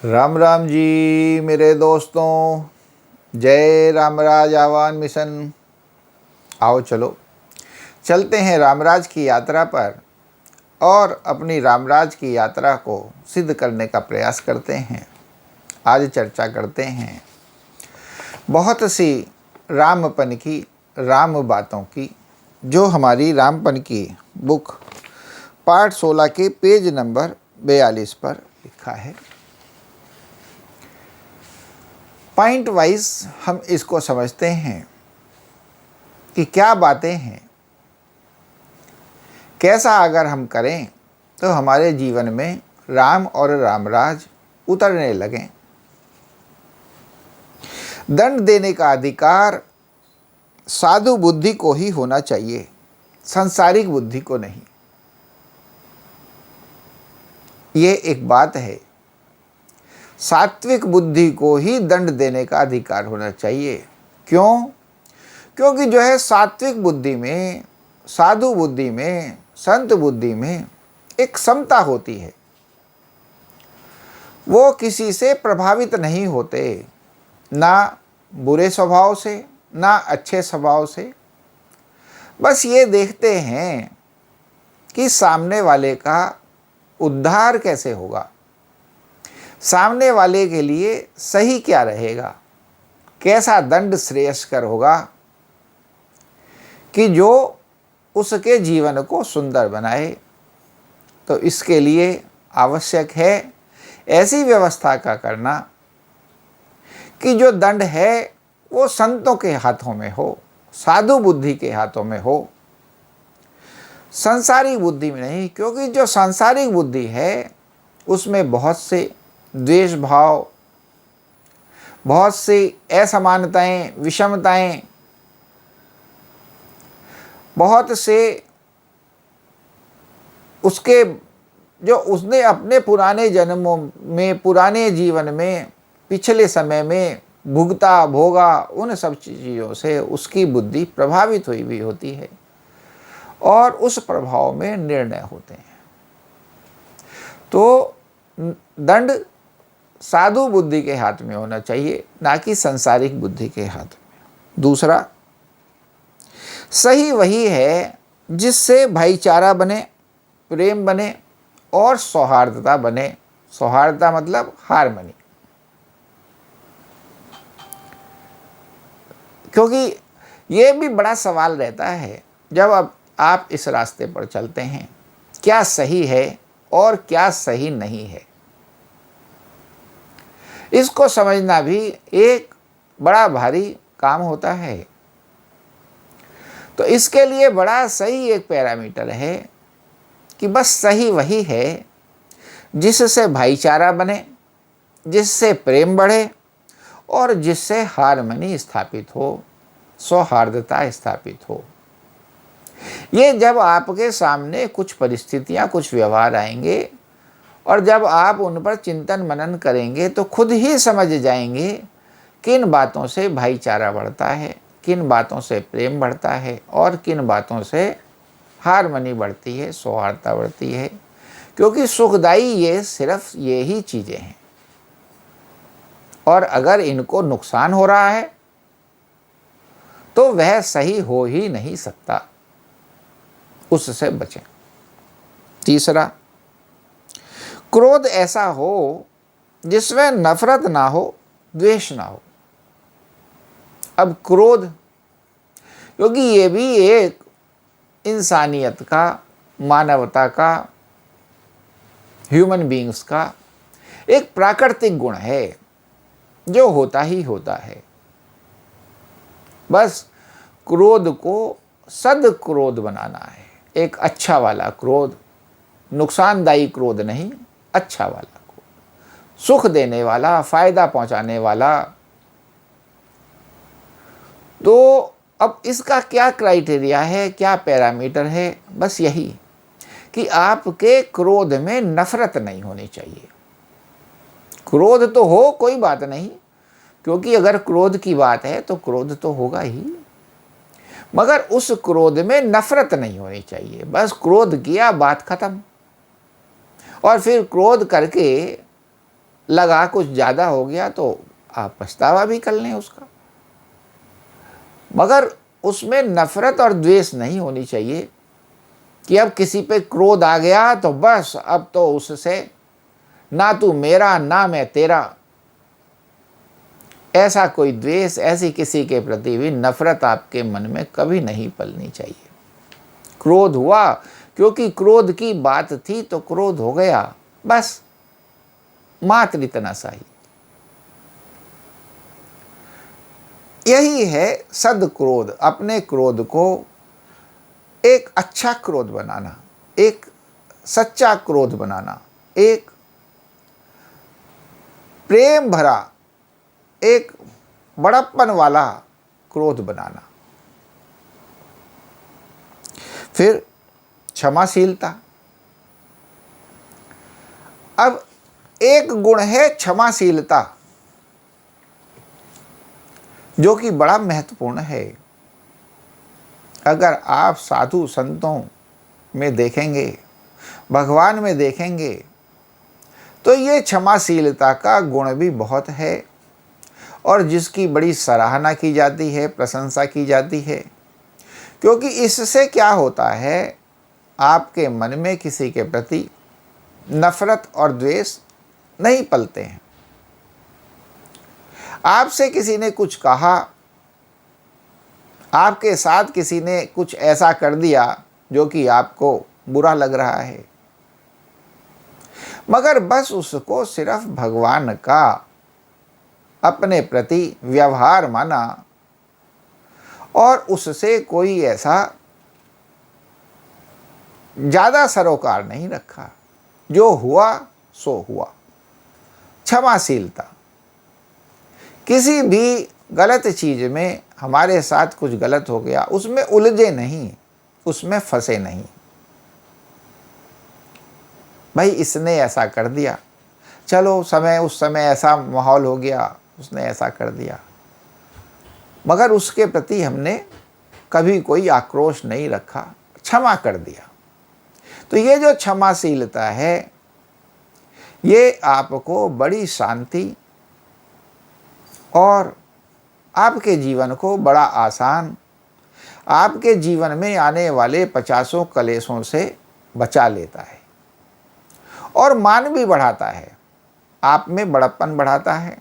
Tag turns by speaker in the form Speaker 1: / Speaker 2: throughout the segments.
Speaker 1: राम राम जी मेरे दोस्तों। जय रामराज आह्वान मिशन। आओ चलो चलते हैं रामराज की यात्रा पर और अपनी रामराज की यात्रा को सिद्ध करने का प्रयास करते हैं। आज चर्चा करते हैं बहुत सी रामपन की, राम बातों की, जो हमारी रामपन की बुक पार्ट 16 के पेज नंबर 42 पर लिखा है। पॉइंट वाइज हम इसको समझते हैं कि क्या बातें हैं, कैसा अगर हम करें तो हमारे जीवन में राम और रामराज उतरने लगें। दंड देने का अधिकार साधु बुद्धि को ही होना चाहिए, सांसारिक बुद्धि को नहीं। ये एक बात है। सात्विक बुद्धि को ही दंड देने का अधिकार होना चाहिए। क्यों? क्योंकि जो है सात्विक बुद्धि में, साधु बुद्धि में, संत बुद्धि में एक समता होती है। वो किसी से प्रभावित नहीं होते, ना बुरे स्वभाव से ना अच्छे स्वभाव से। बस ये देखते हैं कि सामने वाले का उद्धार कैसे होगा, सामने वाले के लिए सही क्या रहेगा, कैसा दंड श्रेयस्कर होगा कि जो उसके जीवन को सुंदर बनाए। तो इसके लिए आवश्यक है ऐसी व्यवस्था का करना कि जो दंड है वो संतों के हाथों में हो, साधु बुद्धि के हाथों में हो, सांसारिक बुद्धि में नहीं। क्योंकि जो सांसारिक बुद्धि है उसमें बहुत से द्वेष भाव, बहुत सी असमानताएं, विषमताएं, बहुत से उसके जो उसने अपने पुराने जन्मों में, पुराने जीवन में, पिछले समय में भुगता भोगा, उन सब चीज़ों से उसकी बुद्धि प्रभावित हुई भी होती है और उस प्रभाव में निर्णय होते हैं। तो दंड साधु बुद्धि के हाथ में होना चाहिए, ना कि सांसारिक बुद्धि के हाथ में। दूसरा, सही वही है जिससे भाईचारा बने, प्रेम बने और सौहार्दता बने। सौहार्दता मतलब हार्मनी। क्योंकि ये भी बड़ा सवाल रहता है जब अब आप इस रास्ते पर चलते हैं, क्या सही है और क्या सही नहीं है। इसको समझना भी एक बड़ा भारी काम होता है। तो इसके लिए बड़ा सही एक पैरामीटर है कि बस सही वही है जिससे भाईचारा बने, जिससे प्रेम बढ़े और जिससे हार्मनी स्थापित हो, सौहार्दता स्थापित हो। ये जब आपके सामने कुछ परिस्थितियां, कुछ व्यवहार आएंगे और जब आप उन पर चिंतन मनन करेंगे तो खुद ही समझ जाएंगे किन बातों से भाईचारा बढ़ता है, किन बातों से प्रेम बढ़ता है और किन बातों से हार्मनी बढ़ती है, सौहार्दता बढ़ती है। क्योंकि सुखदाई ये सिर्फ ये ही चीज़ें हैं और अगर इनको नुकसान हो रहा है तो वह सही हो ही नहीं सकता, उससे बचें। तीसरा, क्रोध ऐसा हो जिसमें नफरत ना हो, द्वेष ना हो। अब क्रोध, क्योंकि ये भी एक इंसानियत का, मानवता का, ह्यूमन बीइंग्स का एक प्राकृतिक गुण है जो होता ही होता है। बस क्रोध को सद्क्रोध बनाना है, एक अच्छा वाला क्रोध, नुकसानदायी क्रोध नहीं, अच्छा वाला क्रोध, सुख देने वाला, फायदा पहुंचाने वाला। तो अब इसका क्या क्राइटेरिया है, क्या पैरामीटर है? बस यही कि आपके क्रोध में नफरत नहीं होनी चाहिए। क्रोध तो हो, कोई बात नहीं, क्योंकि अगर क्रोध की बात है तो क्रोध तो होगा ही, मगर उस क्रोध में नफरत नहीं होनी चाहिए। बस क्रोध किया, बात खत्म। और फिर क्रोध करके लगा कुछ ज़्यादा हो गया तो आप पछतावा भी कर लें उसका, मगर उसमें नफ़रत और द्वेष नहीं होनी चाहिए कि अब किसी पे क्रोध आ गया तो बस अब तो उससे ना तू मेरा ना मैं तेरा, ऐसा कोई द्वेष, ऐसी किसी के प्रति भी नफ़रत आपके मन में कभी नहीं पलनी चाहिए। क्रोध हुआ क्योंकि क्रोध की बात थी तो क्रोध हो गया, बस मात्र इतना सा ही। यही है सद्क्रोध, अपने क्रोध को एक अच्छा क्रोध बनाना, एक सच्चा क्रोध बनाना, एक प्रेम भरा, एक बड़प्पन वाला क्रोध बनाना। फिर क्षमाशीलता। अब एक गुण है क्षमाशीलता, जो कि बड़ा महत्वपूर्ण है। अगर आप साधु संतों में देखेंगे, भगवान में देखेंगे, तो ये क्षमाशीलता का गुण भी बहुत है और जिसकी बड़ी सराहना की जाती है, प्रशंसा की जाती है। क्योंकि इससे क्या होता है, आपके मन में किसी के प्रति नफ़रत और द्वेष नहीं पलते हैं। आपसे किसी ने कुछ कहा, आपके साथ किसी ने कुछ ऐसा कर दिया जो कि आपको बुरा लग रहा है, मगर बस उसको सिर्फ भगवान का अपने प्रति व्यवहार माना और उससे कोई ऐसा ज़्यादा सरोकार नहीं रखा, जो हुआ सो हुआ। क्षमाशीलता। किसी भी गलत चीज़ में हमारे साथ कुछ गलत हो गया, उसमें उलझे नहीं, उसमें फंसे नहीं। भाई इसने ऐसा कर दिया, चलो उस समय ऐसा माहौल हो गया, उसने ऐसा कर दिया, मगर उसके प्रति हमने कभी कोई आक्रोश नहीं रखा, क्षमा कर दिया। तो ये जो क्षमाशीलता है, ये आपको बड़ी शांति और आपके जीवन को बड़ा आसान, आपके जीवन में आने वाले 50 कलेशों से बचा लेता है और मान भी बढ़ाता है, आप में बड़प्पन बढ़ाता है,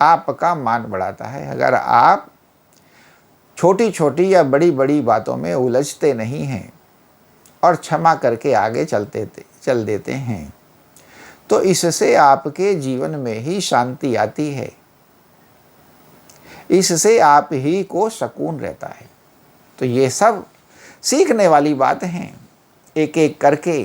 Speaker 1: आपका मान बढ़ाता है। अगर आप छोटी छोटी या बड़ी बड़ी बातों में उलझते नहीं हैं और क्षमा करके आगे चल देते हैं, तो इससे आपके जीवन में ही शांति आती है, इससे आप ही को सुकून रहता है। तो ये सब सीखने वाली बात हैं। एक एक करके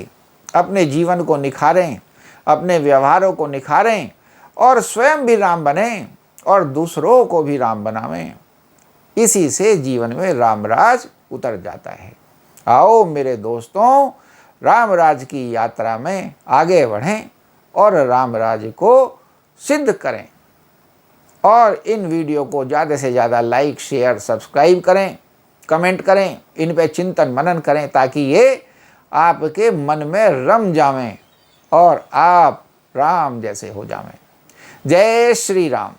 Speaker 1: अपने जीवन को निखारें, अपने व्यवहारों को निखारें और स्वयं भी राम बनें और दूसरों को भी राम बनावें। इसी से जीवन में राम राज उतर जाता है। आओ मेरे दोस्तों, राम राज की यात्रा में आगे बढ़ें और राम राज को सिद्ध करें। और इन वीडियो को ज़्यादा से ज़्यादा लाइक, शेयर, सब्सक्राइब करें, कमेंट करें, इन पे चिंतन मनन करें, ताकि ये आपके मन में रम जावें और आप राम जैसे हो जावें। जय श्री राम।